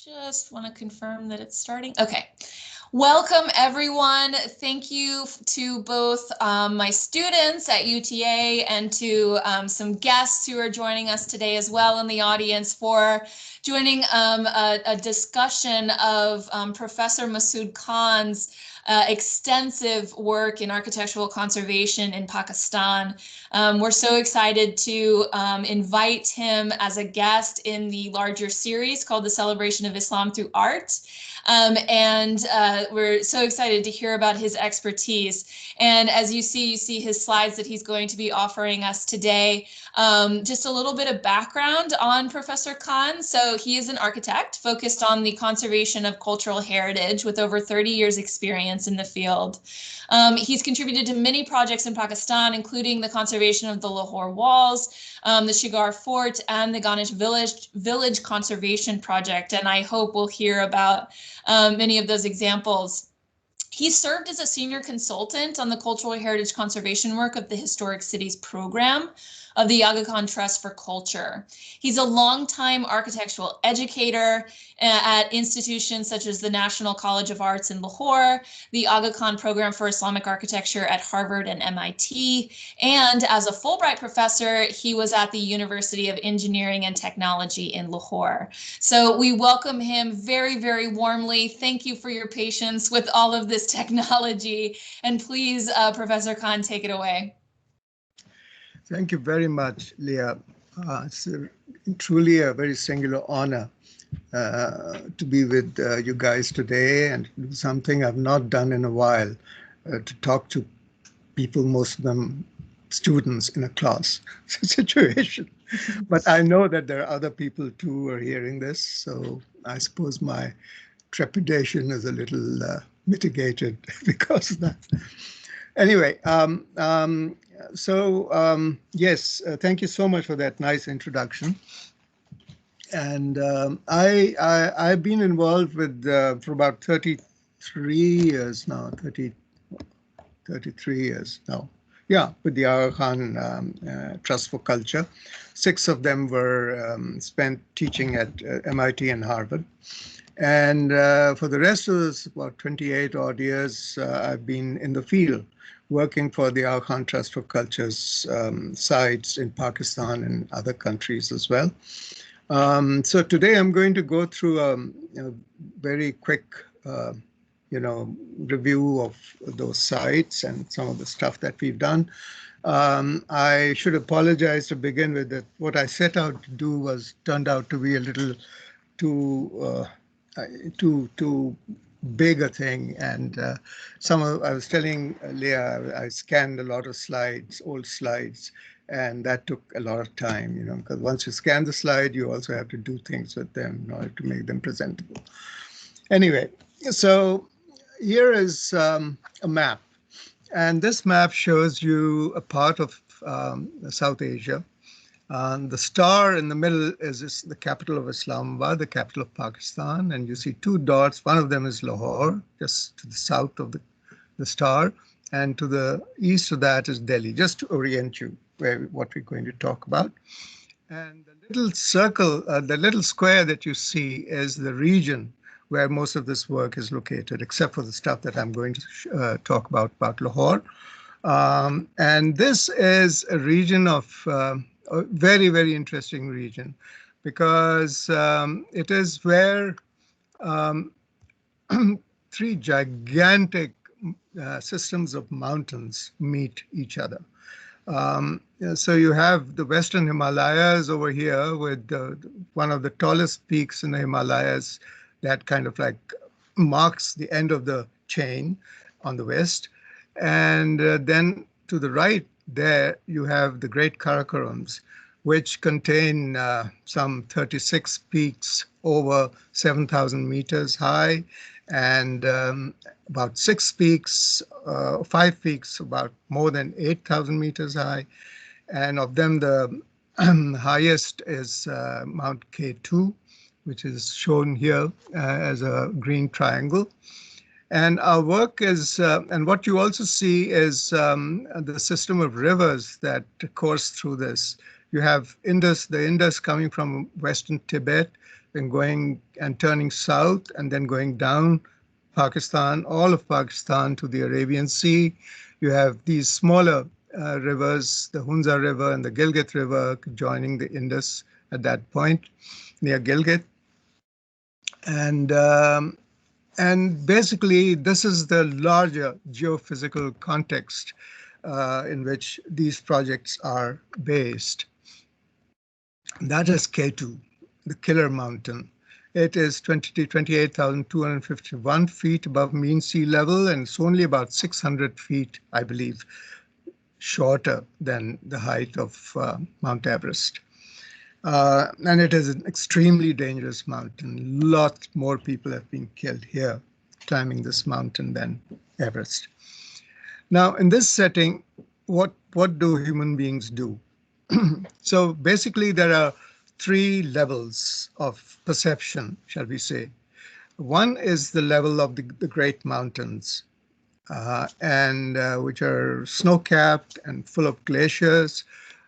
Just want to confirm that it's starting. Okay. Welcome, everyone. Thank you to both my students at UTA and to some guests who are joining us today as well in the audience for joining a discussion of Professor Masood Khan's extensive work in architectural conservation in Pakistan. We're so excited to invite him as a guest in the larger series called The Celebration of Islam Through Art. We're so excited to hear about his expertise. And as you see his slides that he's going to be offering us today. Just a little bit of background on Professor Khan. So he is an architect focused on the conservation of cultural heritage with over 30 years experience in the field. He's contributed to many projects in Pakistan, including the conservation of the Lahore Walls, the Shigar Fort, and the Ganesh Village Conservation Project. And I hope we'll hear about many of those examples. He served as a senior consultant on the cultural heritage conservation work of the Historic Cities program of the Aga Khan Trust for Culture. He's a longtime architectural educator at institutions such as the National College of Arts in Lahore, the Aga Khan Program for Islamic Architecture at Harvard and MIT, and as a Fulbright professor, he was at the University of Engineering and Technology in Lahore. So we welcome him very, very warmly. Thank you for your patience with all of this technology. And please, Professor Khan, take it away. Thank you very much, Leah. It's truly a very singular honor to be with you guys today and do something I've not done in a while, to talk to people, most of them students in a class situation. But I know that there are other people too who are hearing this, so I suppose my trepidation is a little mitigated because of that. Anyway, yes, thank you so much for that nice introduction. And I've been involved with for about 33 years now, 33 years now. Yeah, with the Aga Khan Trust for Culture. 6 of them were spent teaching at MIT and Harvard. And for the rest of this, about 28 odd years, I've been in the field, working for the Aga Khan Trust for Culture's sites in Pakistan and other countries as well. So today I'm going to go through a very quick, review of those sites and some of the stuff that we've done. I should apologize to begin with that what I set out to do turned out to be a little too big a thing, and I was telling Leah, I scanned a lot of slides, old slides, and that took a lot of time, because once you scan the slide, you also have to do things with them in order to make them presentable. Anyway, so here is a map, and this map shows you a part of South Asia. The star in the middle is the capital of Islamabad, the capital of Pakistan, and you see 2 dots. One of them is Lahore, just to the south of the star, and to the east of that is Delhi, just to orient you what we're going to talk about. And the little circle, the little square that you see is the region where most of this work is located, except for the stuff that I'm going to talk about Lahore. And this is a region of a very, very interesting region, because it is where 3 gigantic systems of mountains meet each other. So you have the Western Himalayas over here with one of the tallest peaks in the Himalayas that kind of like marks the end of the chain on the west. And then to the right there, you have the Great Karakorums, which contain some 36 peaks over 7,000 meters high, and about 5 peaks about more than 8,000 meters high. And of them, the highest is Mount K2, which is shown here as a green triangle. And our work is, and what you also see is the system of rivers that course through this. You have the Indus coming from western Tibet then going and turning south, and then going down Pakistan, all of Pakistan to the Arabian Sea. You have these smaller rivers, the Hunza River and the Gilgit River joining the Indus at that point near Gilgit. And basically, this is the larger geophysical context in which these projects are based. That is K2, the Killer Mountain. It is 28,251 feet above mean sea level, and it's only about 600 feet, I believe, shorter than the height of Mount Everest. And it is an extremely dangerous mountain. Lots more people have been killed here climbing this mountain than Everest. Now, in this setting, what do human beings do? So basically, there are three levels of perception, shall we say. One is the level of the great mountains, which are snow-capped and full of glaciers.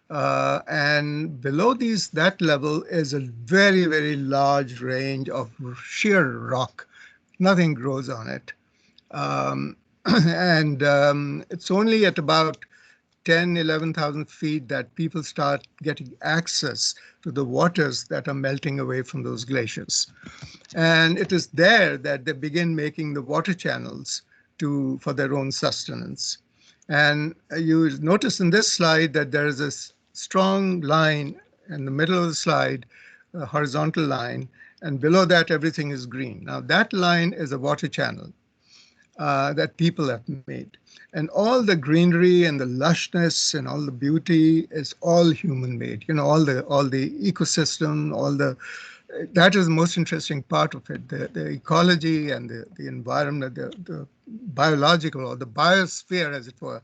And below that level is a very, very large range of sheer rock. Nothing grows on it. It's only at about 10, 11,000 feet that people start getting access to the waters that are melting away from those glaciers. And it is there that they begin making the water channels for their own sustenance. And you notice in this slide that there is a strong line in the middle of the slide, a horizontal line, and below that everything is green. Now that line is a water channel that people have made. And all the greenery and the lushness and all the beauty is all human-made. You know, all the ecosystem, that is the most interesting part of it. The ecology and the environment, the biological or the biosphere, as it were,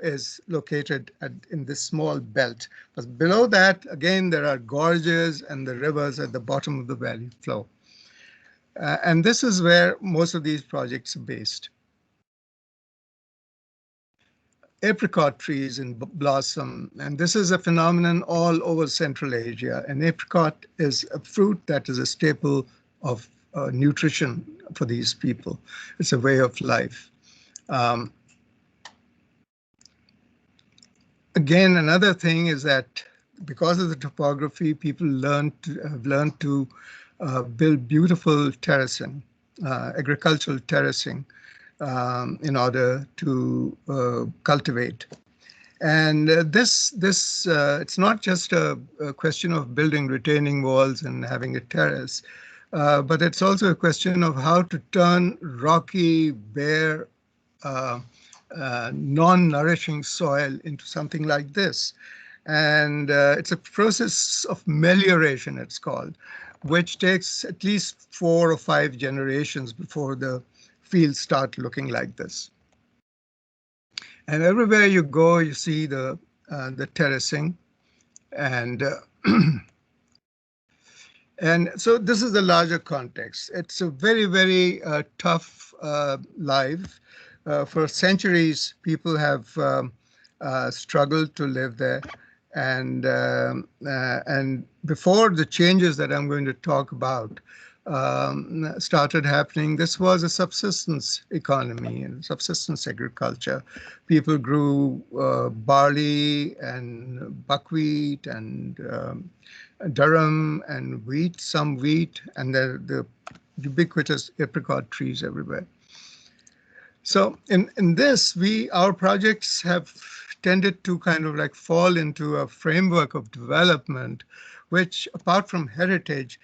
is located in this small belt. But below that, again, there are gorges and the rivers at the bottom of the valley flow. And this is where most of these projects are based. Apricot trees in blossom, and this is a phenomenon all over Central Asia. And apricot is a fruit that is a staple of nutrition for these people. It's a way of life. Again, another thing is that because of the topography, people have learned to build beautiful terracing, agricultural terracing, in order to cultivate. And it's not just a question of building retaining walls and having a terrace, but it's also a question of how to turn rocky, bare, non-nourishing soil into something like this. And it's a process of melioration, it's called, which takes at least 4 or 5 generations before the fields start looking like this. And everywhere you go, you see the terracing. And and so this is the larger context. It's a very, very tough life. For centuries, people have struggled to live there. And before the changes that I'm going to talk about started happening, this was a subsistence economy and subsistence agriculture. People grew barley and buckwheat and durum and wheat, some wheat, and the ubiquitous apricot trees everywhere. So in this, our projects have tended to kind of like fall into a framework of development, which apart from heritage,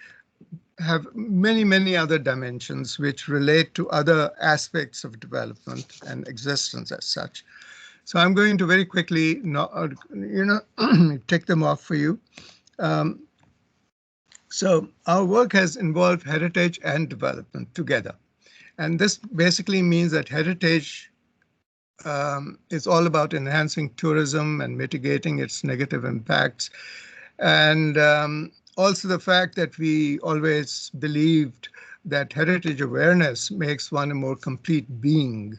have many, many other dimensions which relate to other aspects of development and existence as such. So I'm going to very quickly, take them off for you. So our work has involved heritage and development together. And this basically means that heritage is all about enhancing tourism and mitigating its negative impacts. And also the fact that we always believed that heritage awareness makes one a more complete being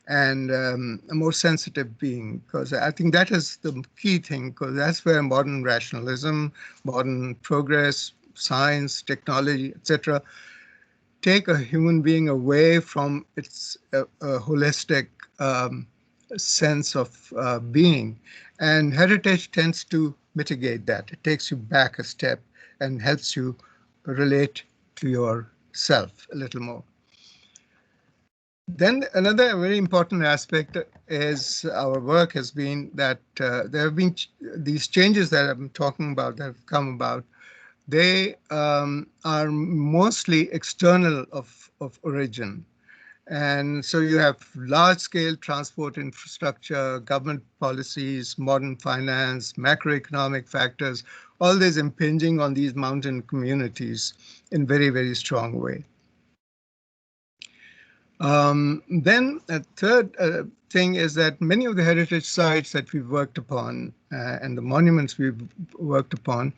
and a more sensitive being, because I think that is the key thing, because that's where modern rationalism, modern progress, science, technology, etc., take a human being away from its holistic sense of being. And heritage tends to mitigate that. It takes you back a step and helps you relate to yourself a little more. Then another very important aspect is our work has been that there have been these changes that I'm talking about that have come about. They are mostly external of origin. And so you have large-scale transport infrastructure, government policies, modern finance, macroeconomic factors, all this impinging on these mountain communities in very, very strong way. Then a third thing is that many of the heritage sites that we've worked upon and the monuments we've worked upon,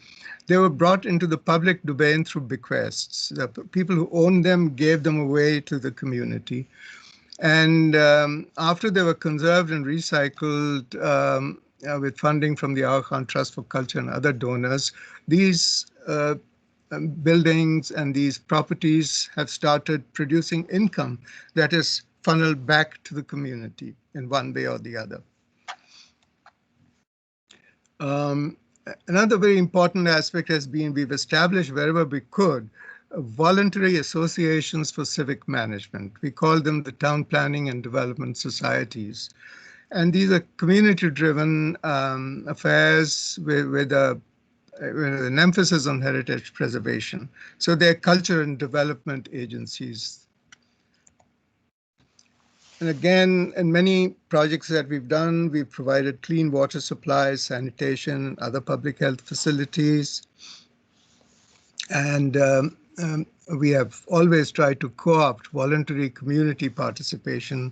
they were brought into the public domain through bequests. The people who owned them gave them away to the community. And after they were conserved and recycled with funding from the Aga Khan Trust for Culture and other donors, these buildings and these properties have started producing income that is funneled back to the community in one way or the other. Another very important aspect has been we've established wherever we could voluntary associations for civic management. We call them the Town Planning and Development Societies. And these are community-driven affairs with an emphasis on heritage preservation. So they're culture and development agencies. And again, in many projects that we've done, we've provided clean water supplies, sanitation, other public health facilities. And we have always tried to co-opt voluntary community participation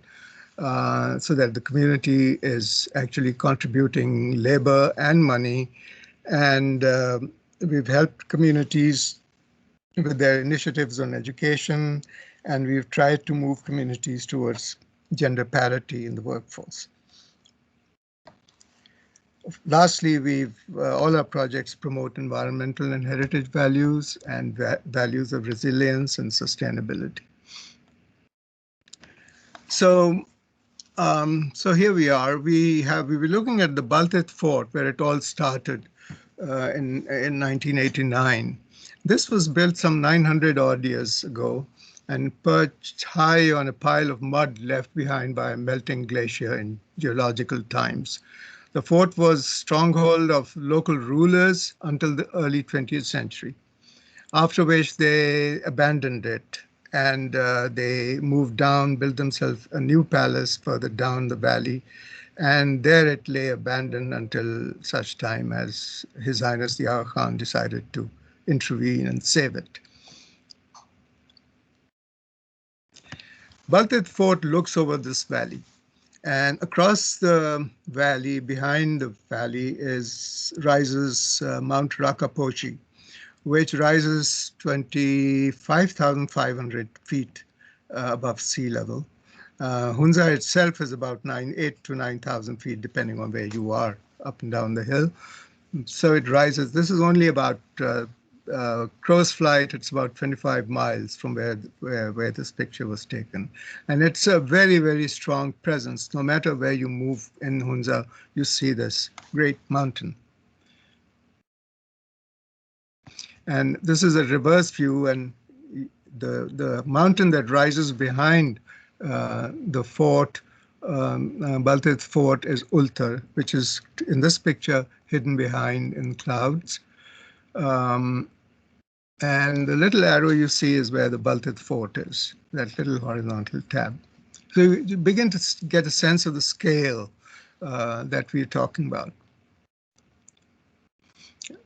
so that the community is actually contributing labor and money. And we've helped communities with their initiatives on education, and we've tried to move communities towards gender parity in the workforce. Lastly, all our projects promote environmental and heritage values and values of resilience and sustainability. So here we are. We were looking at the Baltic Fort where it all started in 1989. This was built some 900 odd years ago and perched high on a pile of mud left behind by a melting glacier in geological times. The fort was stronghold of local rulers until the early 20th century, after which they abandoned it and they moved down, built themselves a new palace further down the valley, and there it lay abandoned until such time as His Highness the Aga Khan decided to intervene and save it. Baltic Fort looks over this valley. And across the valley, behind the valley, rises Mount Rakaposhi, which rises 25,500 feet above sea level. Hunza itself is about 8 to 9,000 feet, depending on where you are, up and down the hill. So it rises. This is only about crow's flight. It's about 25 miles from where this picture was taken. And it's a very, very strong presence. No matter where you move in Hunza, you see this great mountain. And this is a reverse view, and the mountain that rises behind the fort, Baltic Fort, is Ulted, which is in this picture hidden behind in clouds. And the little arrow you see is where the Baltic Fort is, that little horizontal tab. So you begin to get a sense of the scale that we're talking about.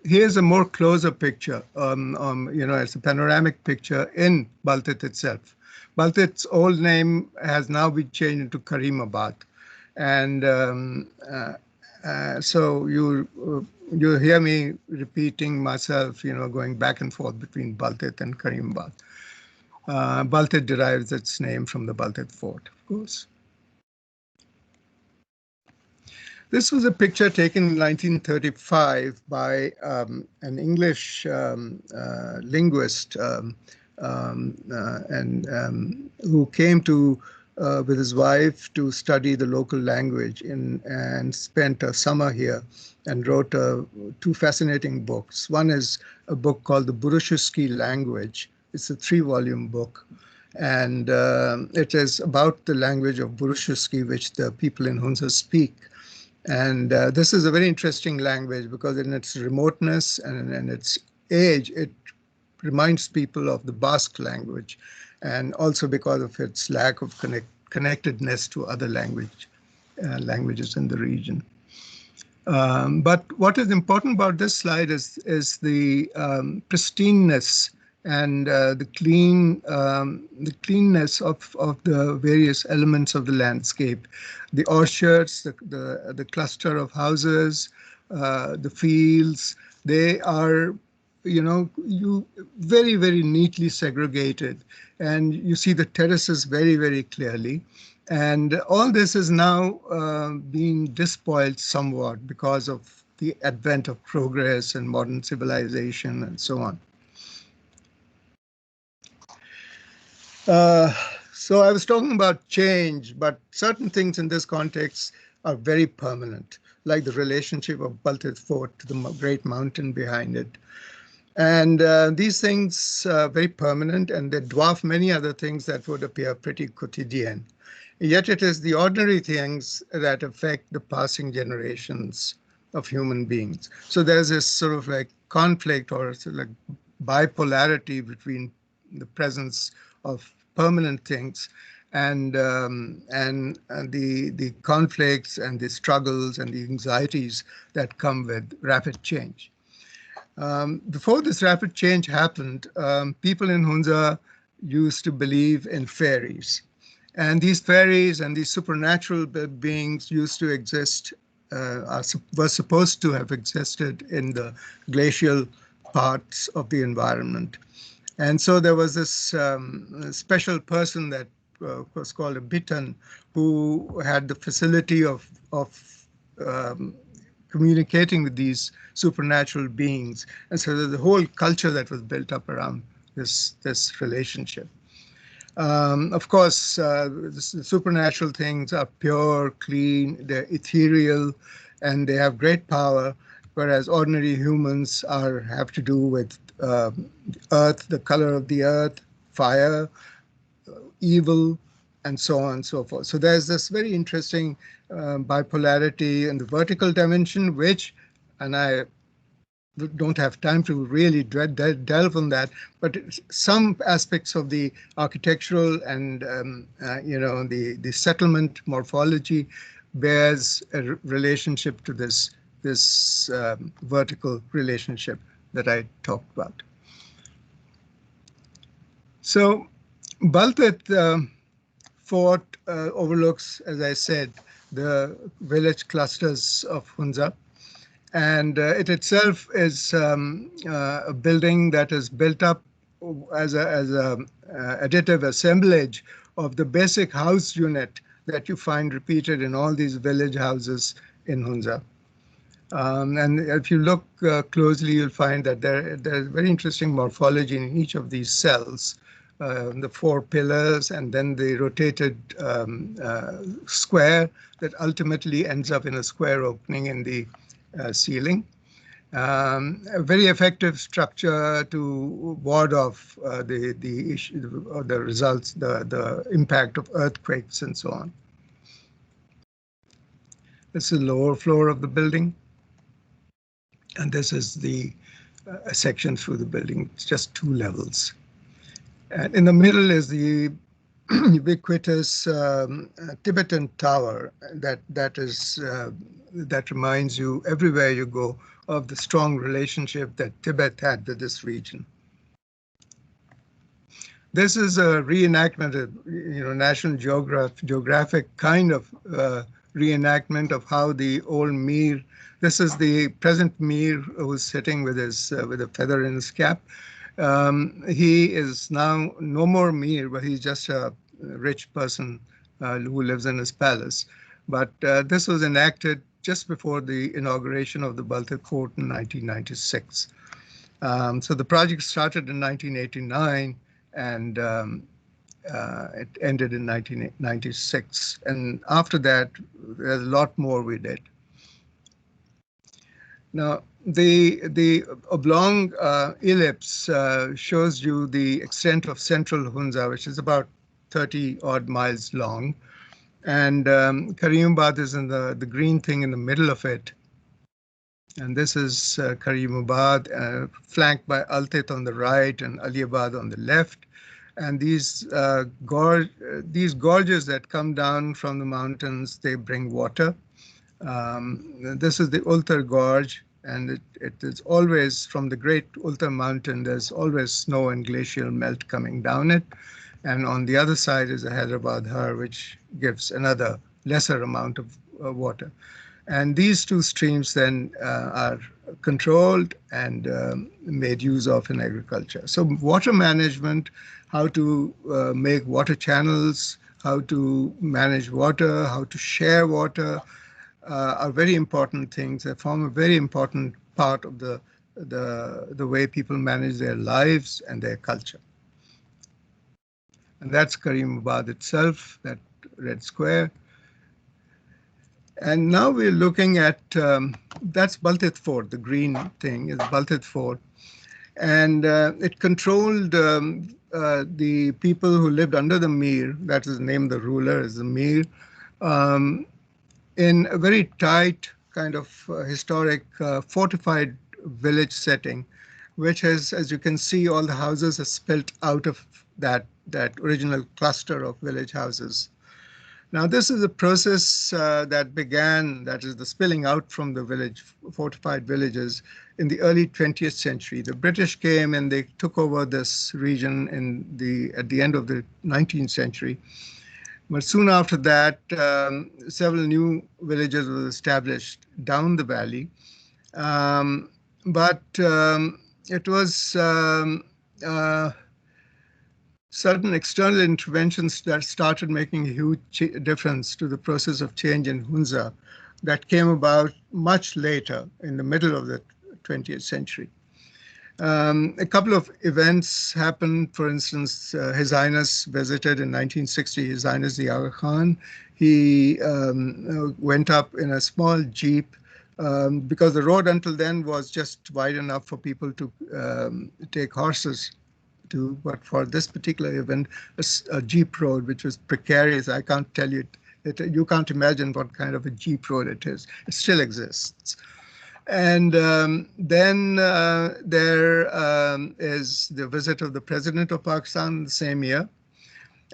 Here's a more closer picture. It's a panoramic picture in Baltic itself. Baltic's old name has now been changed into Karimabad, and so you hear me repeating myself, going back and forth between Baltic and Karimabad. Baltic derives its name from the Baltic Fort, of course. This was a picture taken in 1935 by an English linguist who came to with his wife to study the local language and spent a summer here and wrote two fascinating books. One is a book called The Burushiski Language. It's a 3-volume book. And it is about the language of Burushiski, which the people in Hunza speak. And this is a very interesting language because in its remoteness and in its age, it reminds people of the Basque language, and also because of its lack of connectedness to other languages in the region. But what is important about this slide is the pristineness and the cleanness of the various elements of the landscape, the orchards, the cluster of houses, the fields. They are, very, very neatly segregated, and you see the terraces very, very clearly. And all this is now being despoiled somewhat because of the advent of progress and modern civilization and so on. So I was talking about change, but certain things in this context are very permanent, like the relationship of Ulted Fort to the great mountain behind it. And these things are very permanent, and they dwarf many other things that would appear pretty quotidian. Yet it is the ordinary things that affect the passing generations of human beings. So there's this sort of like conflict or sort of like bipolarity between the presence of permanent things and the conflicts and the struggles and the anxieties that come with rapid change. Before this rapid change happened, people in Hunza used to believe in fairies. And these fairies and these supernatural beings used to exist, were supposed to have existed in the glacial parts of the environment. And so there was this special person that was called a Bitan, who had the facility of communicating with these supernatural beings. And so there's a whole culture that was built up around this relationship. Of course, the supernatural things are pure, clean, they're ethereal, and they have great power, whereas ordinary humans have to do with earth, the color of the earth, fire, evil, and so on and so forth. So there's this very interesting bipolarity in the vertical dimension, which, and I don't have time to really delve on that, but some aspects of the architectural and the settlement morphology bears a relationship to this vertical relationship that I talked about. So Baltic Fort overlooks, as I said, the village clusters of Hunza. And it itself is a building that is built up as a additive assemblage of the basic house unit that you find repeated in all these village houses in Hunza. And if you look closely, you'll find that there's very interesting morphology in each of these cells. The 4 pillars and then the rotated square that ultimately ends up in a square opening in the ceiling. A very effective structure to ward off the issue, or the results, the impact of earthquakes and so on. This is the lower floor of the building, and this is the section through the building. It's just 2 levels. And in the middle is the ubiquitous Tibetan tower that reminds you everywhere you go of the strong relationship that Tibet had with this region. This is a reenactment, National Geographic kind of reenactment of how the old Mir. This is the present Mir who's sitting with a feather in his cap. He is now no more Mir, but he's just a rich person who lives in his palace. But this was enacted just before the inauguration of the Baltic Fort in 1996. So the project started in 1989, and it ended in 1996. And after that, there's a lot more we did. Now, the oblong ellipse shows you the extent of central Hunza, which is about 30 odd miles long. And Karimabad is in the green thing in the middle of it. And this is Karimabad, flanked by Ulted on the right and Aliabad on the left. And these gorges that come down from the mountains, they bring water. This is the Ulted Gorge, and it is always from the great Ulted Mountain, there's always snow and glacial melt coming down it. And on the other side is the Hyderabad Har, which gives another lesser amount of water. And these two streams then are controlled and made use of in agriculture. So water management, how to make water channels, how to manage water, how to share water, are very important things. They form a very important part of the way people manage their lives and their culture. And that's Karimabad itself, that red square. And now we're looking at, that's Baltic Fort, the green thing is Baltic Fort. And it controlled the people who lived under the Mir, that is the name of the ruler is the Mir, in a very tight kind of historic fortified village setting, which has, as you can see, all the houses are spilt out of that original cluster of village houses. Now, this is a process that began, that is the spilling out from the fortified villages in the early 20th century. The British came and they took over this region at the end of the 19th century. But soon after that, several new villages were established down the valley. But it was certain external interventions that started making a huge difference to the process of change in Hunza that came about much later in the middle of the 20th century. A couple of events happened. For instance, His Highness visited in 1960, His Highness the Aga Khan. He went up in a small jeep because the road until then was just wide enough for people to take horses to, but for this particular event, a jeep road, which was precarious. I can't tell you, you can't imagine what kind of a jeep road it is. It still exists. And then there is the visit of the President of Pakistan the same year.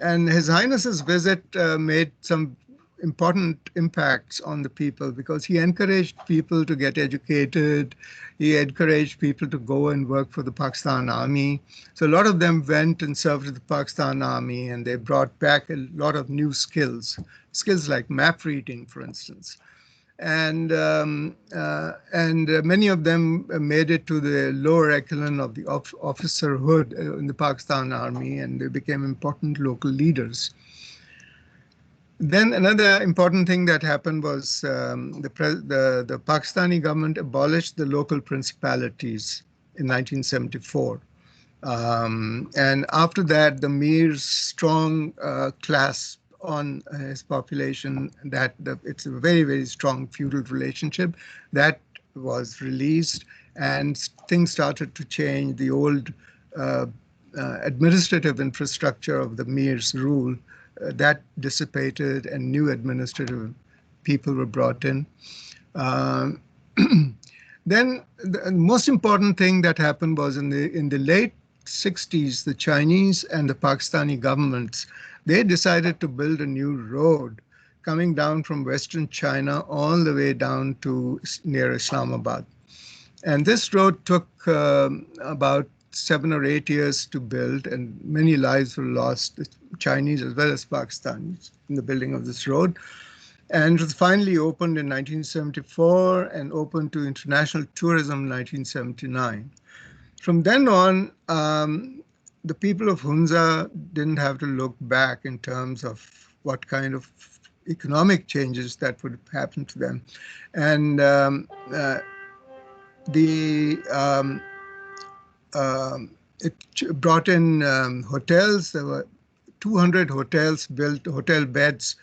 And His Highness's visit made some important impacts on the people because he encouraged people to get educated. He encouraged people to go and work for the Pakistan Army. So a lot of them went and served with the Pakistan Army, and they brought back a lot of new skills like map reading, for instance. And many of them made it to the lower echelon of the officerhood in the Pakistan Army, and they became important local leaders. Then another important thing that happened was the Pakistani government abolished the local principalities in 1974. And after that, the Mir's strong clasp on his population, it's a very, very strong feudal relationship, that was released, and things started to change. The old administrative infrastructure of the Mir's rule that dissipated, and new administrative people were brought in. Then the most important thing that happened was in the late 60s, the Chinese and the Pakistani governments, they decided to build a new road coming down from Western China all the way down to near Islamabad. And this road took about 7 or 8 years to build, and many lives were lost, Chinese as well as Pakistanis, in the building of this road. And it was finally opened in 1974 and opened to international tourism in 1979. From then on, the people of Hunza didn't have to look back in terms of what kind of economic changes that would happen to them. And it brought in hotels. There were 200 hotels built, hotel beds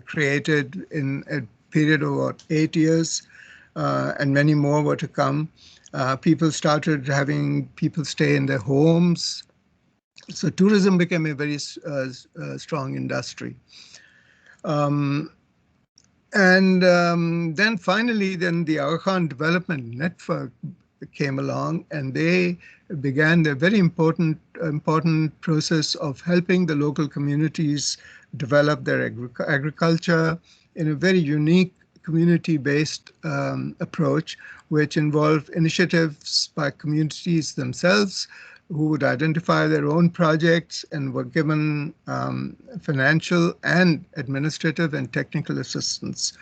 created in a period of about 8 years, and many more were to come. People started having people stay in their homes. So tourism became a very strong industry. Then finally, the Aga Khan Development Network came along, and they began the very important process of helping the local communities develop their agriculture in a very unique community-based approach, which involved initiatives by communities themselves who would identify their own projects and were given financial and administrative and technical assistance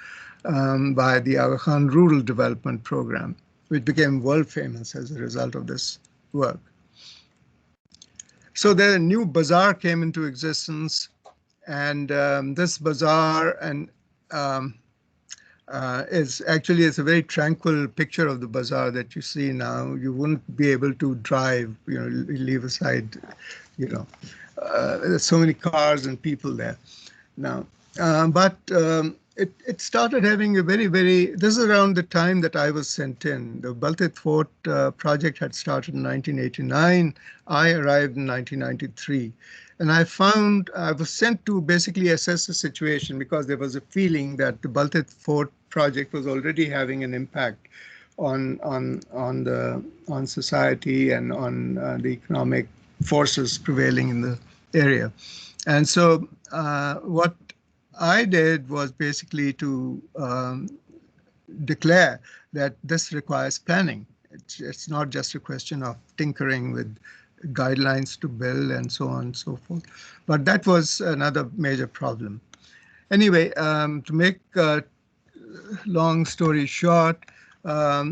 by the Aga Khan Rural Development Program, which became world famous as a result of this work. So the new bazaar came into existence, and this bazaar it's a very tranquil picture of the bazaar that you see now. You wouldn't be able to drive, leave aside, there's so many cars and people there now. But it started having a this is around the time that I was sent in. The Baltic Fort project had started in 1989. I arrived in 1993. And I was sent to basically assess the situation because there was a feeling that the Baltic Fort project was already having an impact on society and on the economic forces prevailing in the area. And so what I did was basically to declare that this requires planning. It's not just a question of tinkering with guidelines to build and so on and so forth. But that was another major problem. Anyway, to make a long story short, my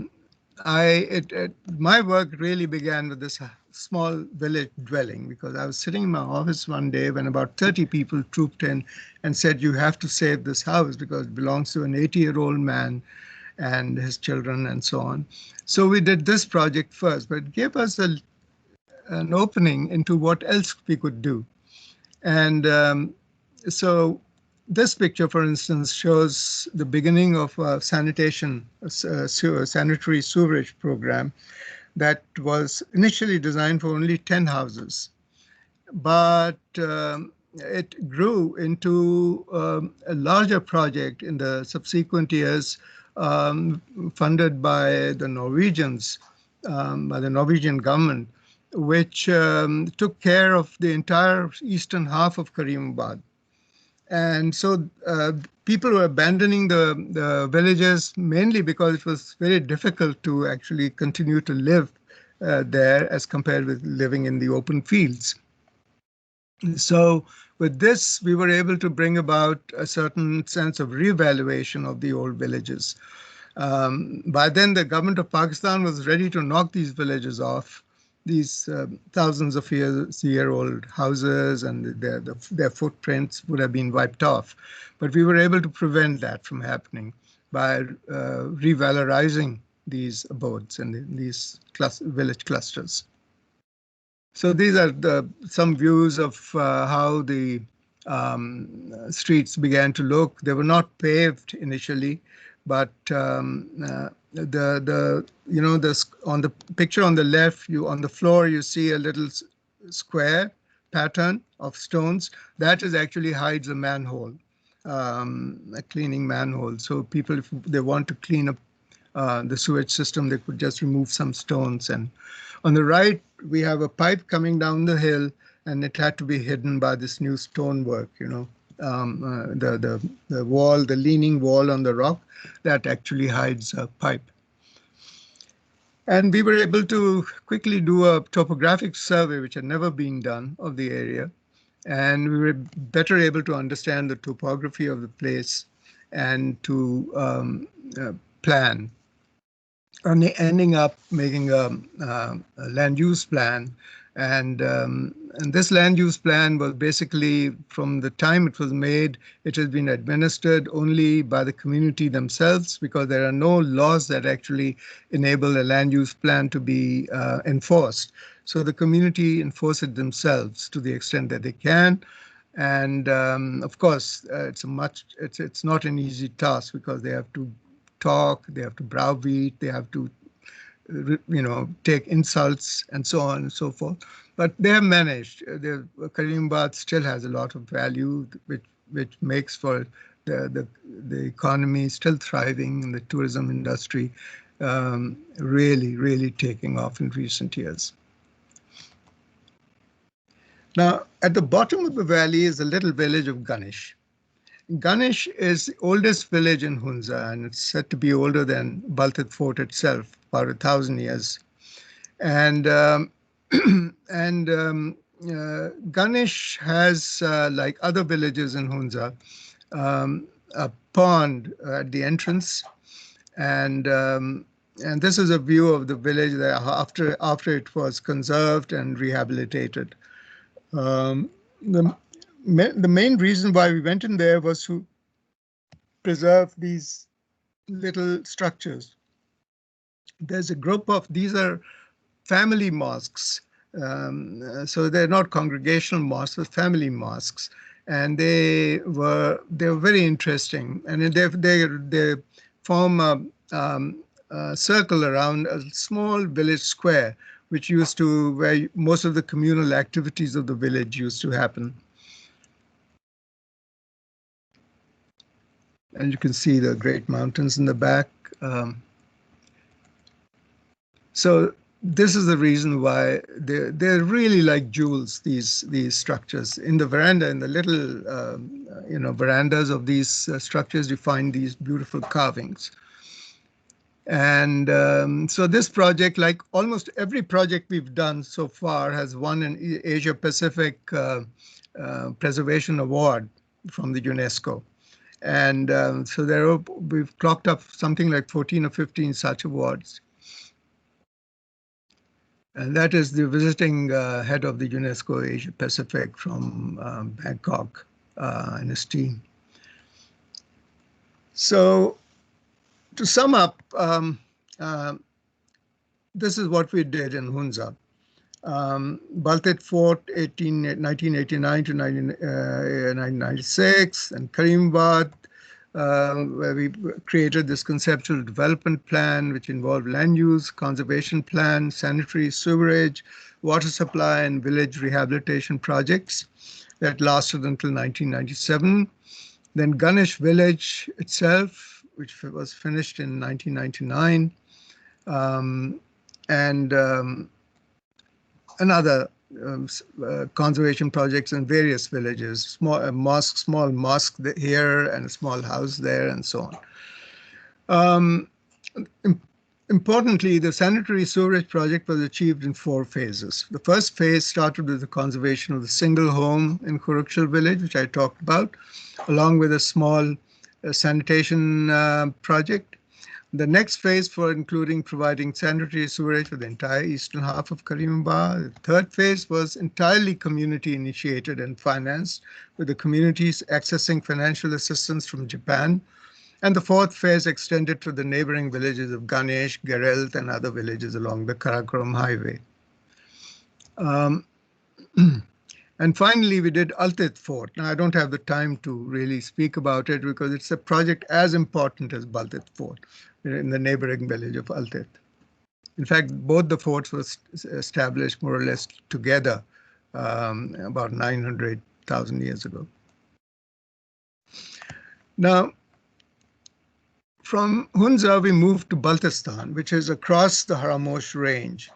work really began with this small village dwelling, because I was sitting in my office one day when about 30 people trooped in and said, you have to save this house because it belongs to an 80-year-old man and his children and so on. So we did this project first, but it gave us an opening into what else we could do. And so this picture, for instance, shows the beginning of a sanitary sewerage program that was initially designed for only 10 houses. But it grew into a larger project in the subsequent years, funded by the Norwegians, by the Norwegian government, which took care of the entire eastern half of Karimabad. And so people were abandoning the villages mainly because it was very difficult to actually continue to live there as compared with living in the open fields. So with this, we were able to bring about a certain sense of reevaluation of the old villages. By then, the government of Pakistan was ready to knock these villages off. These thousands of year-old houses and their footprints would have been wiped off. But we were able to prevent that from happening by revalorizing these abodes and these village clusters. So these are some views of how the streets began to look. They were not paved initially, but on the picture on the left, on the floor you see a little square pattern of stones. That actually hides a manhole, a cleaning manhole. So people, if they want to clean up the sewage system, they could just remove some stones. And on the right, we have a pipe coming down the hill, and it had to be hidden by this new stonework, the wall, the leaning wall on the rock, that actually hides a pipe. And we were able to quickly do a topographic survey, which had never been done, of the area. And we were better able to understand the topography of the place and to plan. And ending up making a land use plan and And this land use plan was basically, from the time it was made, it has been administered only by the community themselves, because there are no laws that actually enable a land use plan to be enforced. So the community enforce it themselves to the extent that they can. And of course, it's not an easy task, because they have to talk, they have to browbeat, they have to take insults and so on and so forth. But they have managed. Karimabad still has a lot of value, which makes for the economy still thriving, and the tourism industry really taking off in recent years. Now, at the bottom of the valley is the little village of Ganesh. Ganesh is the oldest village in Hunza, and it's said to be older than Baltic Fort itself, about 1,000 years. And Ganesh has, like other villages in Hunza, a pond at the entrance, and this is a view of the village there after it was conserved and rehabilitated. The main reason why we went in there was to preserve these little structures. There's a group of, these are family mosques. So they're not congregational mosques, but family mosques. And they were very interesting. And they form a circle around a small village square, which used to, where most of the communal activities of the village used to happen. And you can see the great mountains in the back. So this is the reason why they're really like jewels, these structures. In the veranda, in the little verandas of these structures, you find these beautiful carvings. And so this project, like almost every project we've done so far, has won an Asia Pacific Preservation Award from the UNESCO. And so we've clocked up something like 14 or 15 such awards. And that is the visiting head of the UNESCO Asia Pacific from Bangkok and his team. So to sum up, this is what we did in Hunza. Baltic Fort, 1989 to 1996, and Karimabad, where we created this conceptual development plan, which involved land use, conservation plan, sanitary, sewerage, water supply, and village rehabilitation projects that lasted until 1997. Then Ganesh village itself, which was finished in 1999, and other conservation projects in various villages, small mosque here and a small house there, and so on. Importantly, the sanitary sewerage project was achieved in 4 phases. The first phase started with the conservation of the single home in Kurukshal village, which I talked about, along with a small sanitation project. The next phase for including providing sanitary sewerage for the entire eastern half of Karimabad. The third phase was entirely community initiated and financed, with the communities accessing financial assistance from Japan. And the fourth phase extended to the neighboring villages of Ganesh, Gerelt, and other villages along the Karakoram highway. And finally, we did Ulted Fort. Now, I don't have the time to really speak about it because it's a project as important as Baltic Fort in the neighboring village of Ulted. In fact, both the forts were established more or less together about 900,000 years ago. Now, from Hunza, we moved to Baltistan, which is across the Haramosh range.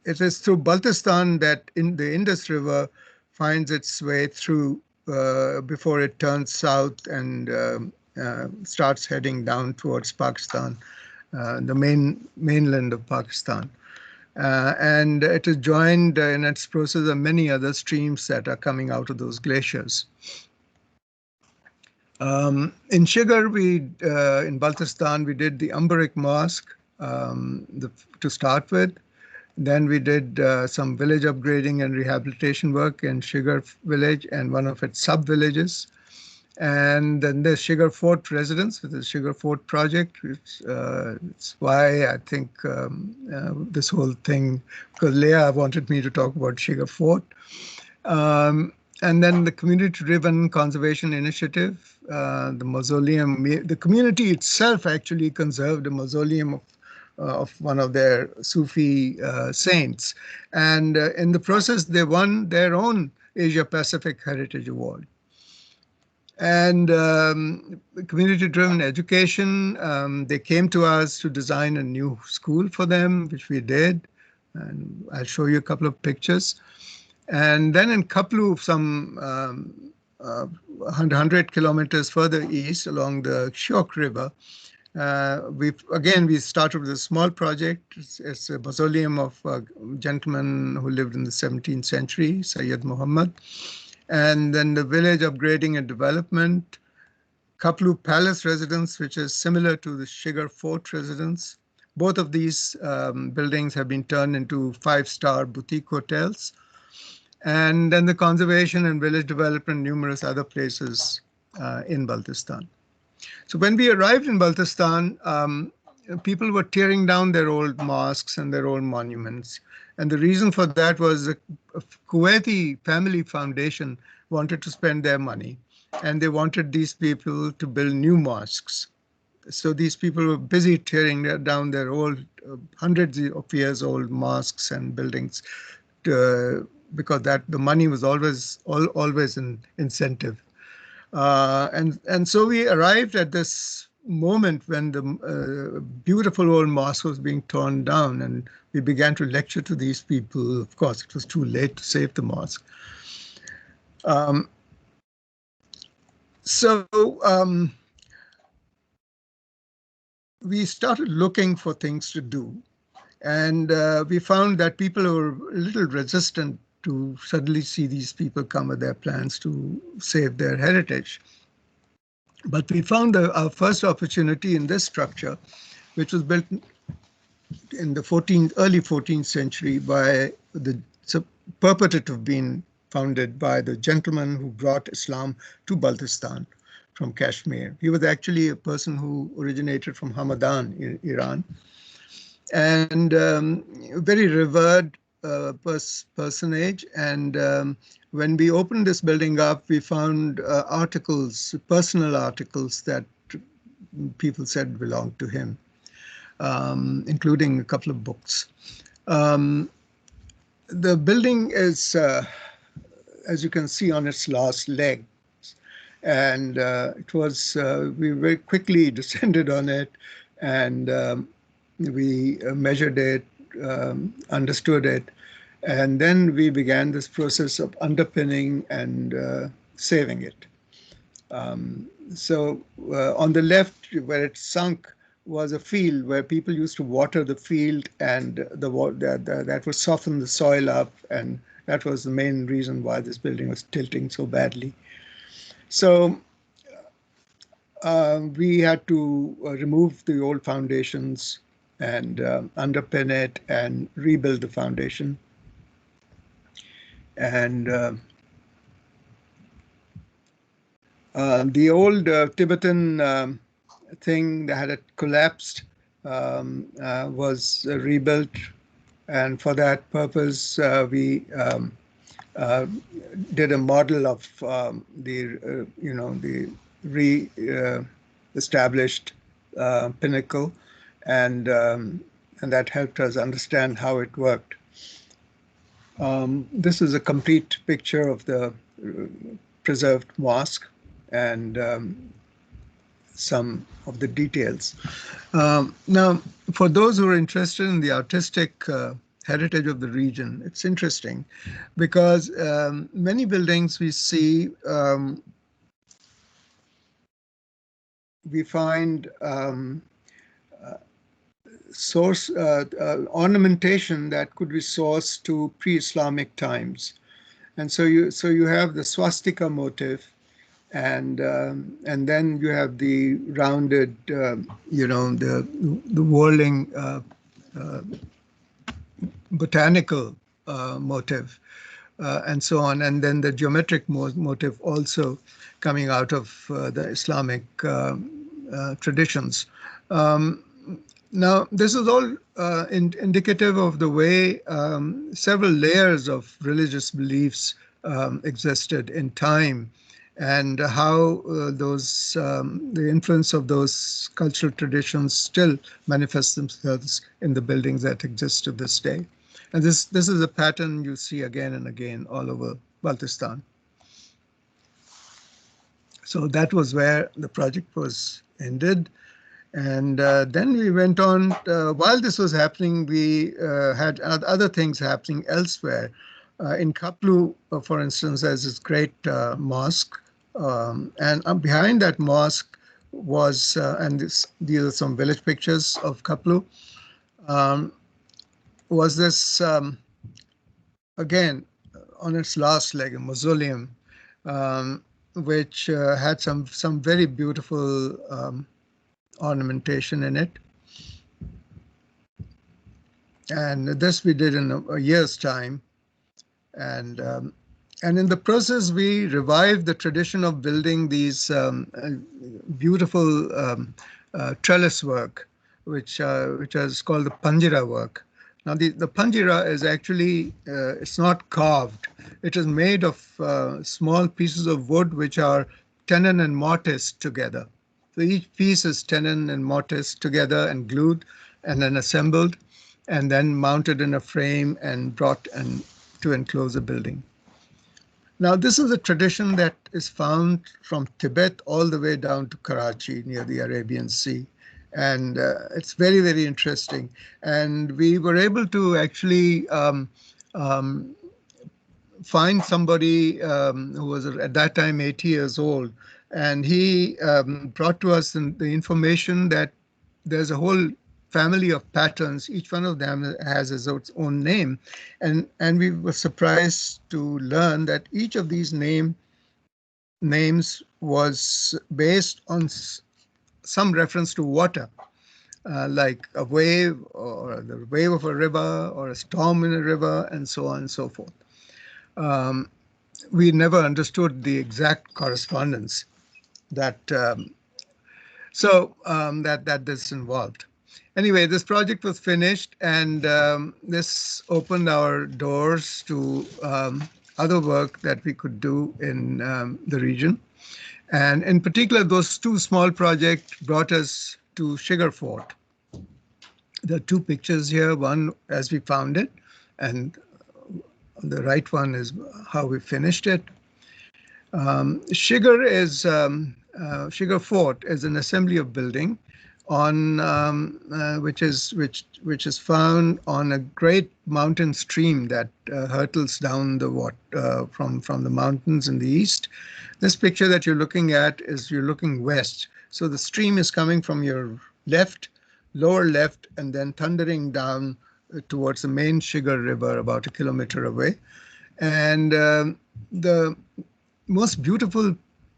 It is through Baltistan that the Indus River finds its way through before it turns south and starts heading down towards Pakistan, the mainland of Pakistan. And it is joined in its process of many other streams that are coming out of those glaciers. In Shigar, in Baltistan, we did the Ambarik Mosque to start with. Then we did some village upgrading and rehabilitation work in Sugar Village and one of its sub-villages. And then there's Sugar Fort residence with the Sugar Fort project. It's why I think this whole thing, because Leah wanted me to talk about Sugar Fort. And then the community-driven conservation initiative, the mausoleum, the community itself actually conserved a mausoleum of one of their Sufi saints. And in the process, they won their own Asia Pacific Heritage Award. And community-driven education, they came to us to design a new school for them, which we did. And I'll show you a couple of pictures. And then in Kaplu, some 100 kilometers further east along the Shyok River, we started with a small project. It's a mausoleum of a gentleman who lived in the 17th century, Sayyid Muhammad. And then the village upgrading and development, Kaplu Palace residence, which is similar to the Sugar Fort residence. Both of these buildings have been turned into 5-star boutique hotels. And then the conservation and village development, numerous other places in Baltistan. So when we arrived in Baltistan, people were tearing down their old mosques and their old monuments. And the reason for that was a Kuwaiti family foundation wanted to spend their money, and they wanted these people to build new mosques. So these people were busy tearing down their old, hundreds of years old mosques and buildings, because the money was always an incentive. And so we arrived at this moment when the beautiful old mosque was being torn down, and we began to lecture to these people. Of course, it was too late to save the mosque. We started looking for things to do, and we found that people were a little resistant to suddenly see these people come with their plans to save their heritage. But we found our first opportunity in this structure, which was built in the early 14th century by purported to have been founded by the gentleman who brought Islam to Baltistan from Kashmir. He was actually a person who originated from Hamadan in Iran, and very revered personage. And when we opened this building up, we found articles, personal articles that people said belonged to him, including a couple of books. The building is, as you can see, on its last leg. And we very quickly descended on it, and we measured it, understood it, and then we began this process of underpinning and saving it. So on the left, where it sunk, was a field where people used to water the field, and that would soften the soil up, and that was the main reason why this building was tilting so badly. So we had to remove the old foundations and underpin it and rebuild the foundation. And the old Tibetan thing that had collapsed was rebuilt, and for that purpose we did a model of the re-established pinnacle, and that helped us understand how it worked. This is a complete picture of the preserved mosque and some of the details. Now, for those who are interested in the artistic heritage of the region, it's interesting because many buildings we see, we find ornamentation that could be sourced to pre-Islamic times, and so you have the swastika motif, and then you have the rounded, the whirling botanical motive, and so on, and then the geometric motive also coming out of the Islamic traditions. Now, this is all indicative of the way several layers of religious beliefs existed in time, and how the influence of those cultural traditions still manifest themselves in the buildings that exist to this day. And this is a pattern you see again and again all over Baltistan. So that was where the project was ended. And then we went on. While this was happening, we had other things happening elsewhere. In Kaplu, for instance, there's this great mosque. And behind that mosque was, these are some village pictures of Kaplu, was this, again, on its last leg, a mausoleum, which had some very beautiful ornamentation in it. And this we did in a year's time. And in the process, we revived the tradition of building these beautiful trellis work, which is called the Panjira work. Now, the Panjira is actually, it's not carved. It is made of small pieces of wood which are tenon and mortised together. So each piece is tenon and mortised together and glued and then assembled and then mounted in a frame and brought to enclose a building. Now, this is a tradition that is found from Tibet all the way down to Karachi near the Arabian Sea. And it's very, very interesting. And we were able to actually find somebody who was at that time 80 years old. And he brought to us the information that there's a whole family of patterns. Each one of them has its own name. And we were surprised to learn that each of these names was based on some reference to water, like a wave or the wave of a river or a storm in a river and so on and so forth. We never understood the exact correspondence that this involved. Anyway, this project was finished, and this opened our doors to other work that we could do in the region. And in particular, those two small projects brought us to Sugar Fort. There are two pictures here, one as we found it, and the right one is how we finished it. Sugar Fort is an assembly of building on which is found on a great mountain stream that hurtles down the from the mountains in the east. This picture that you're looking at is you're looking west. So the stream is coming from your left, lower left, and then thundering down towards the main Sugar River about 1 kilometer away. And the most beautiful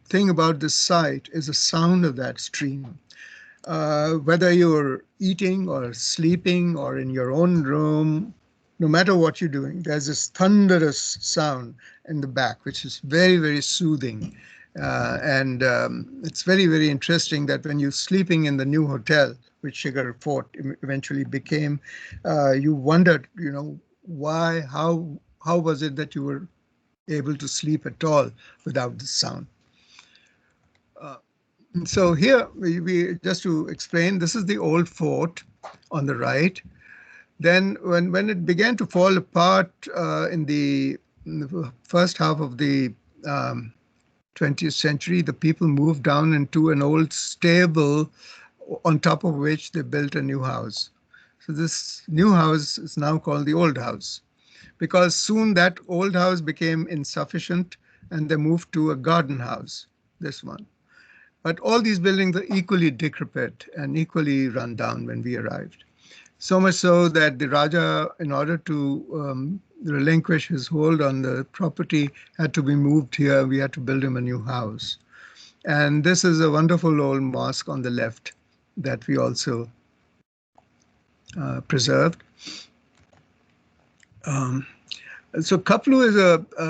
thing about this site is the sound of that stream. Whether you're eating or sleeping or in your own room, no matter what you're doing, there's this thunderous sound in the back, which is very, very soothing. And it's very, very interesting that when you're sleeping in the new hotel, which Sugar Fort eventually became, you wondered, why, how was it that you were able to sleep at all without the sound? So here, we just to explain, this is the old fort on the right. Then when it began to fall apart in the first half of the 20th century, the people moved down into an old stable on top of which they built a new house. So this new house is now called the old house, because soon that old house became insufficient and they moved to a garden house, this one. But all these buildings are equally decrepit and equally run down when we arrived. So much so that the Raja, in order to relinquish his hold on the property, had to be moved here. We had to build him a new house. And this is a wonderful old mosque on the left that we also preserved. Um, so Kaplu is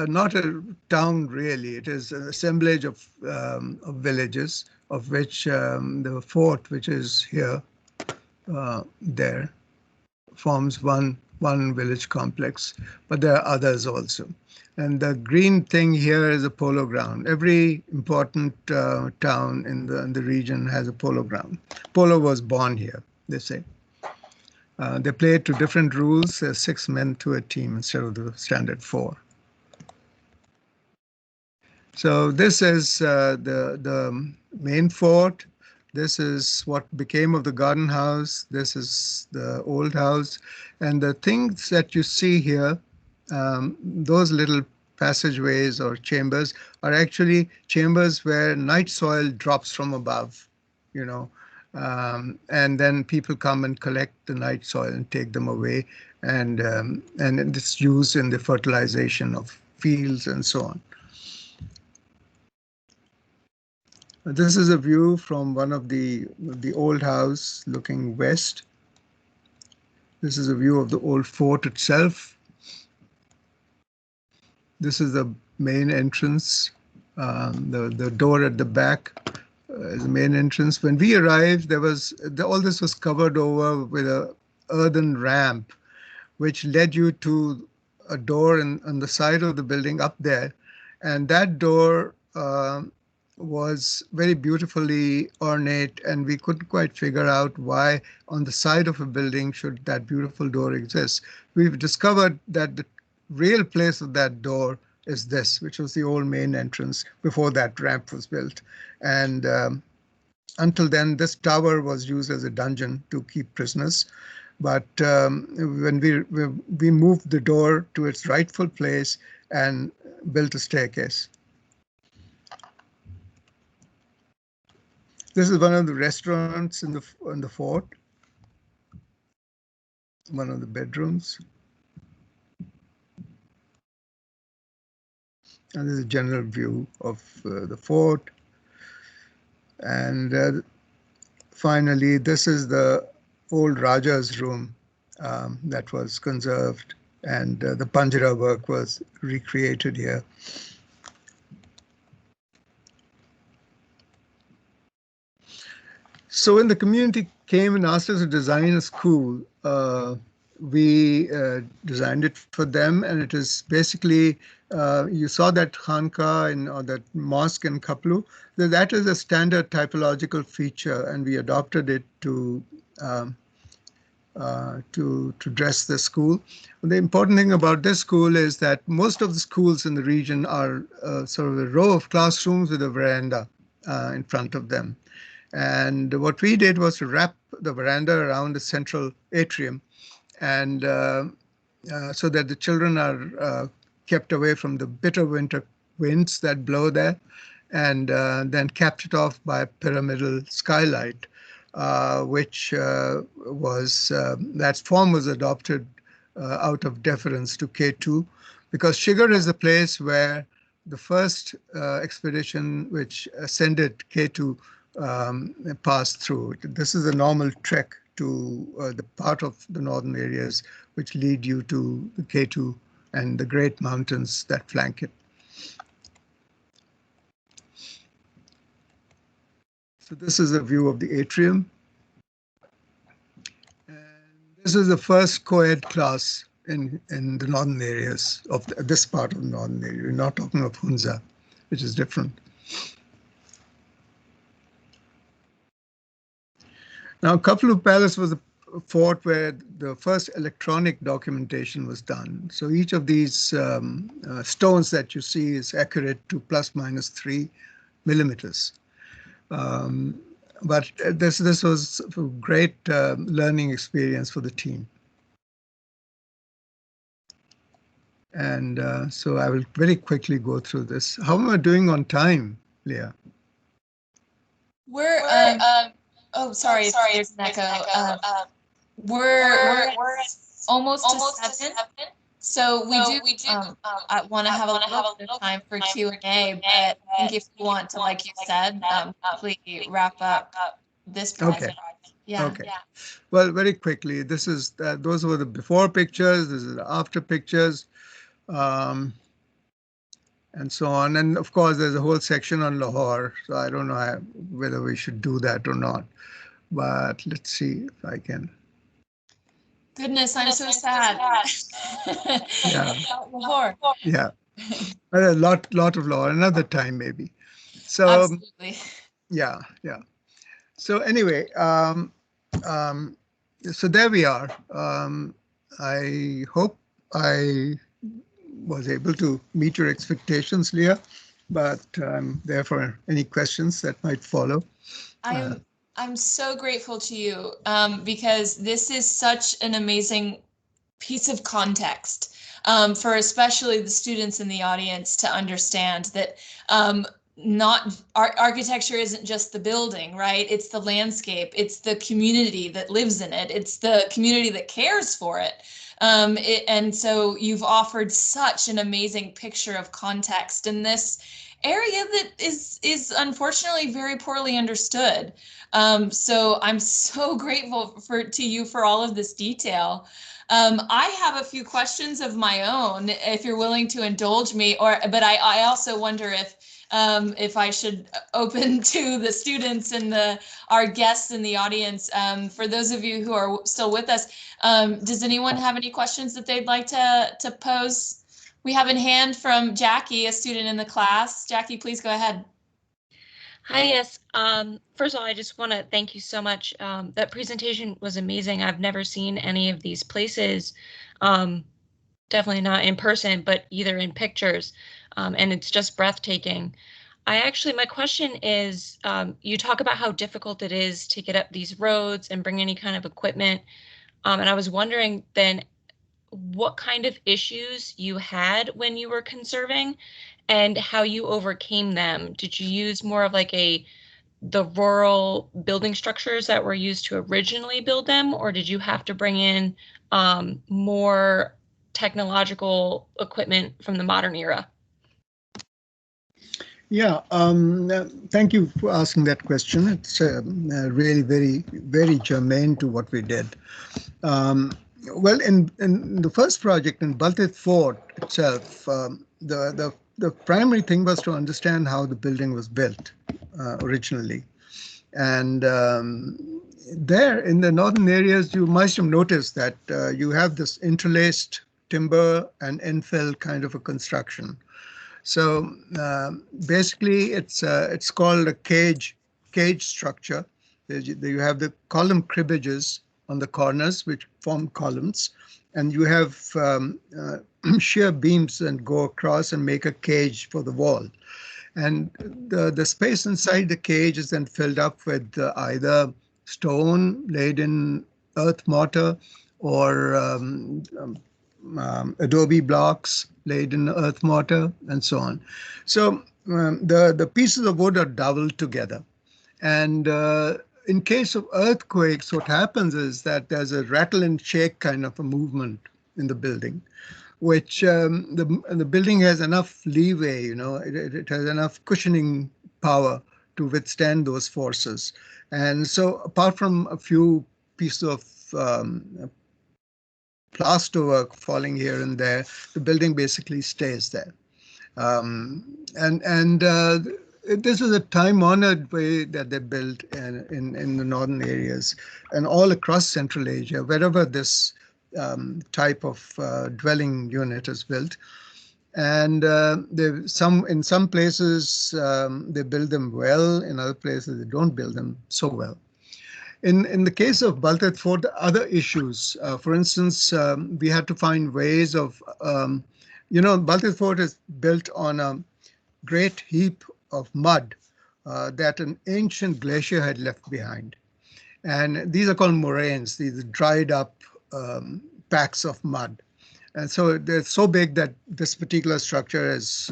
not a town really. It is an assemblage of villages, of which the fort, which is here, there, forms one village complex, but there are others also. And the green thing here is a polo ground. Every important town in the region has a polo ground. Polo was born here, they say. They play to different rules, 6 men to a team instead of the standard 4. So this is the main fort. This is what became of the garden house. This is the old house. And the things that you see here, those little passageways or chambers are actually chambers where night soil drops from above, you know, and then people come and collect the night soil and take them away. And it's used in the fertilization of fields and so on. This is a view from one of the old house looking west. This is a view of the old fort itself. This is the main entrance. The door at the back is the main entrance. When we arrived, there was all this was covered over with a earthen ramp, which led you to a door on the side of the building up there, and that door was very beautifully ornate, and we couldn't quite figure out why on the side of a building should that beautiful door exist. We've discovered that the real place of that door is this, which was the old main entrance before that ramp was built. And until then, this tower was used as a dungeon to keep prisoners. But when we moved the door to its rightful place and built a staircase. This is one of the restaurants in the fort, one of the bedrooms. And this is a general view of the fort. And finally, this is the old Raja's room that was conserved, and the Panjara work was recreated here. So when the community came and asked us to design a school, we designed it for them, and it is basically, you saw that Khanka or that mosque in Kaplu, that is a standard typological feature, and we adopted it to dress the school. The important thing about this school is that most of the schools in the region are sort of a row of classrooms with a veranda in front of them. And what we did was to wrap the veranda around the central atrium, and so that the children are kept away from the bitter winter winds that blow there, and then capped it off by a pyramidal skylight, which that form was adopted out of deference to K2, because Shigar is the place where the first expedition which ascended K2 passed through. This is a normal trek to the part of the northern areas which lead you to the K2 and the great mountains that flank it. So this is a view of the atrium. And this is the first co-ed class in the northern areas of this part of the northern area. We're not talking of Hunza, which is different. Now, Kaplu Palace was a fort where the first electronic documentation was done. So each of these stones that you see is accurate to ±3 millimeters. But this was a great learning experience for the team. And so I will very quickly go through this. How am I doing on time, Leah? We're oh, sorry, there's an echo. We're almost to 7. So we do want to have a little bit of time for Q&A, but I think if you want to, like you said, completely wrap up this project. Yeah. Okay. Yeah. Well, very quickly, this is those were the before pictures. This is the after pictures, um, and so on. And of course, there's a whole section on Lahore. So I don't know whether we should do that or not. But let's see if I can. Goodness, I'm so sad. Yeah. Lahore. Yeah. A lot of Lahore. Another time maybe. So Absolutely. yeah. So anyway, so there we are. I hope I was able to meet your expectations, Leah, but I'm there for any questions that might follow. I'm so grateful to you because this is such an amazing piece of context for especially the students in the audience to understand that not architecture isn't just the building, right? It's the landscape, it's the community that lives in it, it's the community that cares for it. And so you've offered such an amazing picture of context in this area that is unfortunately very poorly understood. So I'm so grateful to you for all of this detail. I have a few questions of my own, if you're willing to indulge me, but I also wonder if I should open to the students and our guests in the audience. For those of you who are still with us, does anyone have any questions that they'd like to pose? We have in hand from Jackie, a student in the class. Jackie, please go ahead. Hi, yes. First of all, I just want to thank you so much. That presentation was amazing. I've never seen any of these places, definitely not in person, but either in pictures, and it's just breathtaking. My question is, you talk about how difficult it is to get up these roads and bring any kind of equipment, and I was wondering then what kind of issues you had when you were conserving and how you overcame them. Did you use more of like the rural building structures that were used to originally build them, or did you have to bring in more technological equipment from the modern era? Yeah, thank you for asking that question. It's really very germane to what we did. Well, in the first project in Baltic Fort itself, the primary thing was to understand how the building was built originally. And there in the northern areas, you must have noticed that you have this interlaced timber and infill kind of a construction. So basically, it's called a cage structure. You have the column cribbages on the corners, which form columns, and you have shear beams and go across and make a cage for the wall. And the space inside the cage is then filled up with either stone laid in earth mortar or adobe blocks laid in earth mortar and so on. So the pieces of wood are doubled together. And in case of earthquakes, what happens is that there's a rattle and shake kind of a movement in the building, which the building has enough leeway, it has enough cushioning power to withstand those forces. And so apart from a few pieces of plasterwork falling here and there, the building basically stays there. This is a time-honored way that they built in the northern areas and all across Central Asia, wherever this type of dwelling unit is built. And in some places they build them well, in other places they don't build them so well. In the case of Baltic Fort, other issues, for instance, we had to find ways of, Baltic Fort is built on a great heap of mud that an ancient glacier had left behind. And these are called moraines, these dried up packs of mud. And so they're so big that this particular structure is,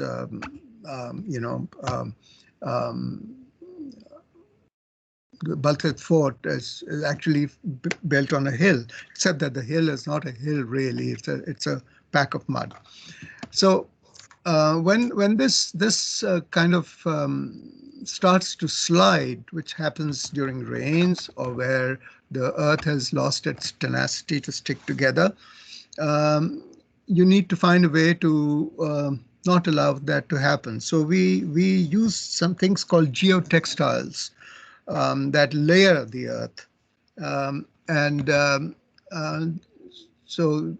the Baltic Fort is actually built on a hill, except that the hill is not a hill really, it's a pack of mud. So when this kind of starts to slide, which happens during rains or where the earth has lost its tenacity to stick together, you need to find a way to not allow that to happen. So we use some things called geotextiles that layer the earth, so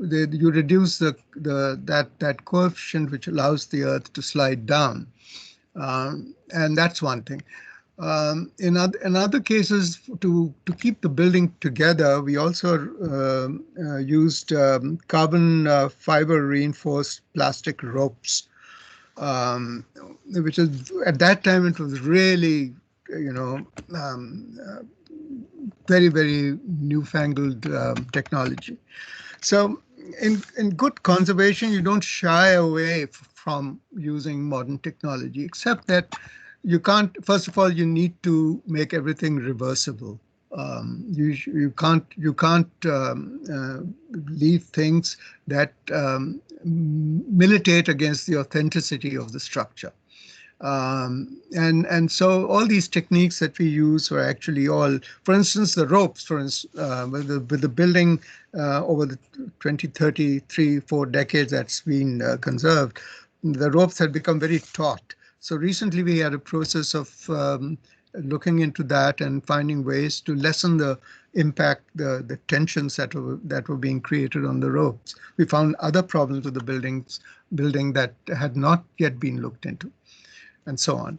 you reduce that coefficient which allows the earth to slide down, and that's one thing. In other cases, to keep the building together, we also used carbon fiber reinforced plastic ropes, which is at that time it was really, very, very newfangled technology. So in good conservation, you don't shy away from using modern technology, except that you can't, first of all, you need to make everything reversible. You can't leave things that militate against the authenticity of the structure. And so all these techniques that we use were actually all, for instance, the ropes, with the building over the 20, 30, 3, 4 decades that's been conserved, the ropes had become very taut. So recently we had a process of looking into that and finding ways to lessen the impact, the tensions that were being created on the ropes. We found other problems with the building that had not yet been looked into, and so on.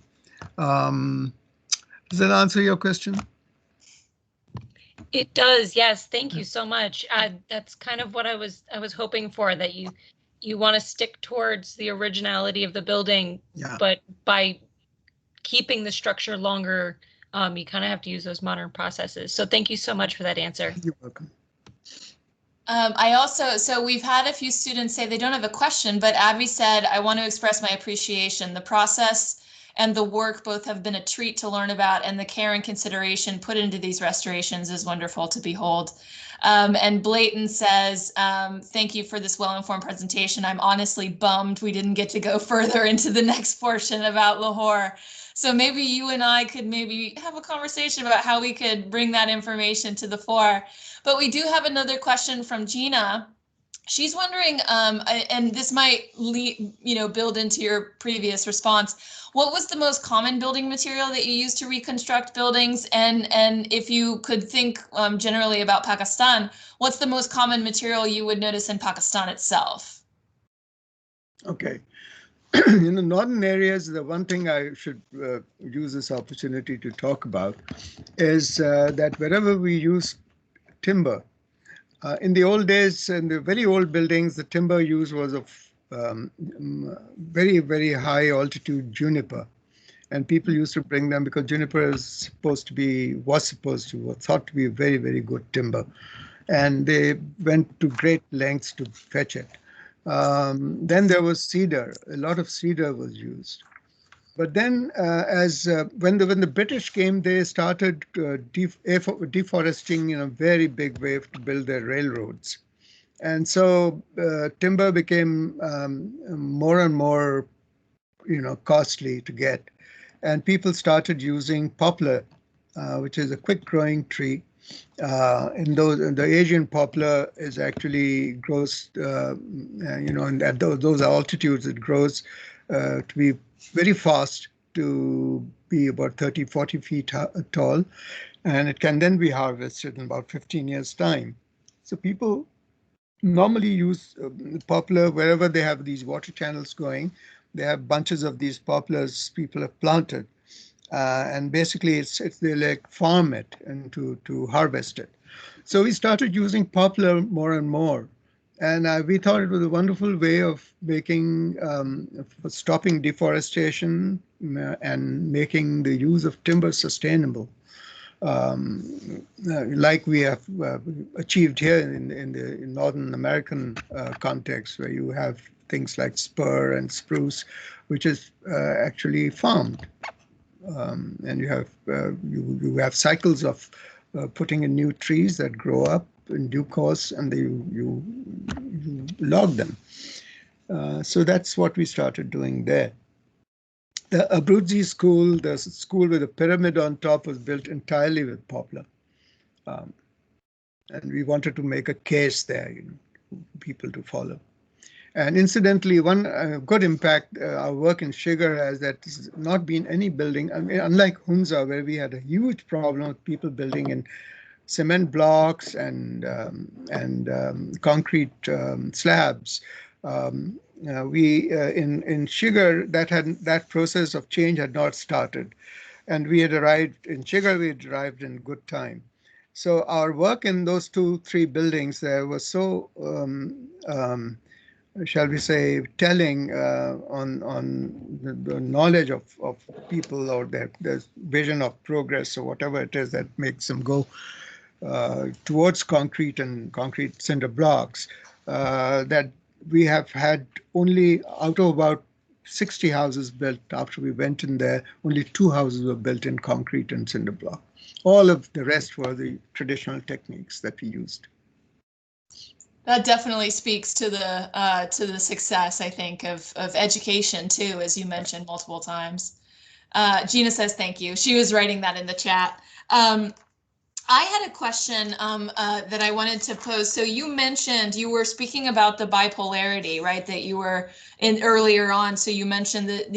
Does that answer your question? It does, yes. Thank you so much. That's kind of what I was hoping for, that you want to stick towards the originality of the building, yeah, but by keeping the structure longer, you kind of have to use those modern processes. So thank you so much for that answer. You're welcome. So we've had a few students say they don't have a question, but Abby said, I want to express my appreciation. The process and the work both have been a treat to learn about, and the care and consideration put into these restorations is wonderful to behold. And Blayton says, thank you for this well-informed presentation. I'm honestly bummed we didn't get to go further into the next portion about Lahore. So maybe you and I could maybe have a conversation about how we could bring that information to the fore. But we do have another question from Gina. She's wondering, and this might build into your previous response, what was the most common building material that you used to reconstruct buildings? And if you could think generally about Pakistan, what's the most common material you would notice in Pakistan itself? Okay. In the northern areas, the one thing I should use this opportunity to talk about is that wherever we use timber, in the old days, in the very old buildings, the timber used was of very, very high altitude juniper. And people used to bring them because juniper was thought to be very, very good timber. And they went to great lengths to fetch it. Then there was cedar. A lot of cedar was used. But then when the British came, they started deforesting in a very big way to build their railroads. And so timber became more and more, costly to get. And people started using poplar, which is a quick growing tree. The Asian poplar is actually grows, and at those altitudes, it grows to be very fast, to be about 30, 40 feet tall, and it can then be harvested in about 15 years' time. So people normally use poplar wherever they have these water channels going. They have bunches of these poplars people have planted, and basically they like farm it and to harvest it. So we started using poplar more and more. And we thought it was a wonderful way of stopping deforestation and making the use of timber sustainable, like we have achieved here in the Northern American context, where you have things like spur and spruce, which is actually farmed, and you have cycles of putting in new trees that grow up in due course, and you log them. So that's what we started doing there. The Abruzzi school, the school with a pyramid on top, was built entirely with poplar. And we wanted to make a case there, for people to follow. And incidentally, one good impact our work in Shigar has that there's not been any building. I mean, unlike Hunza, where we had a huge problem with people building in cement blocks and concrete slabs. In Shigar, that process of change had not started, and we had arrived in Shigar. We had arrived in good time. So our work in those 2-3 buildings there was so, shall we say, telling on the knowledge of people or their vision of progress or whatever it is that makes them go towards concrete and concrete cinder blocks, that we have had only out of about 60 houses built after we went in there, only 2 houses were built in concrete and cinder block. All of the rest were the traditional techniques that we used. That definitely speaks to the success, I think, of education too, as you mentioned multiple times. Gina says thank you. She was writing that in the chat. I had a question that I wanted to pose. So you mentioned, you were speaking about the bipolarity, right? That you were in earlier on. So you mentioned that,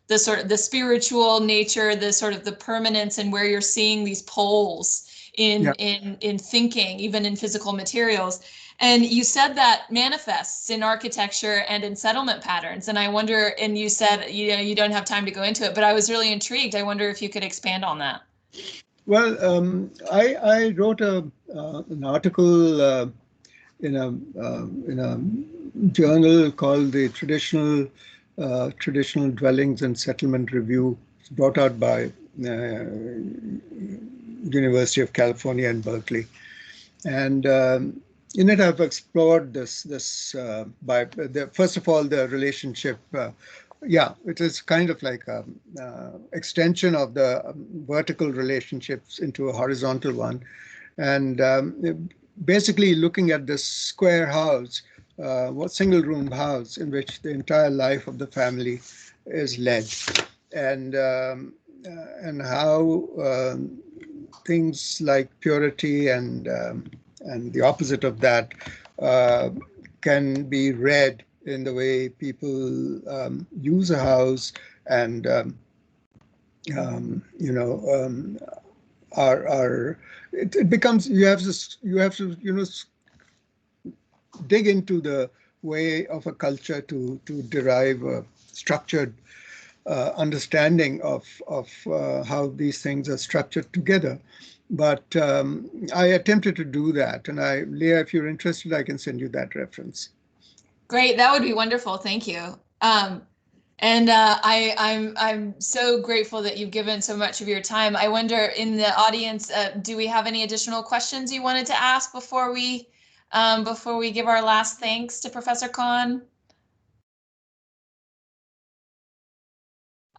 the sort of the spiritual nature, the sort of the permanence, and where you're seeing these poles in thinking, even in physical materials. And you said that manifests in architecture and in settlement patterns. And I wonder, and you said, you don't have time to go into it, but I was really intrigued. I wonder if you could expand on that. Well, I wrote an article in a journal called the Traditional Dwellings and Settlement Review. It's brought out by University of California in Berkeley, and in it I've explored this first of all the relationship. It is kind of like an extension of the vertical relationships into a horizontal one. And basically looking at this square house, single room house in which the entire life of the family is led. And how things like purity and the opposite of that can be read in the way people use a house and it becomes, you have to dig into the way of a culture to derive a structured understanding of how these things are structured together. But I attempted to do that, and Leah, if you're interested, I can send you that reference. Great, that would be wonderful. Thank you. I'm so grateful that you've given so much of your time. I wonder, in the audience, do we have any additional questions you wanted to ask before we give our last thanks to Professor Khan?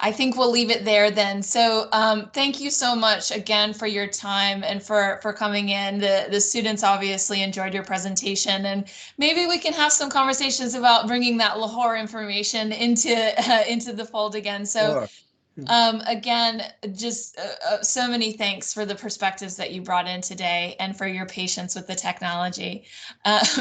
I think we'll leave it there then. So thank you so much again for your time and for coming in. The students obviously enjoyed your presentation, and maybe we can have some conversations about bringing that Lahore information into the fold again. So again, just so many thanks for the perspectives that you brought in today and for your patience with the technology.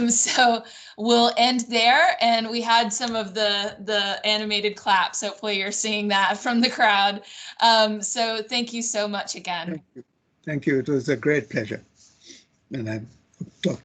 So we'll end there, and we had some of the animated claps. Hopefully you're seeing that from the crowd. So thank you so much again. Thank you. It was a great pleasure. And I talk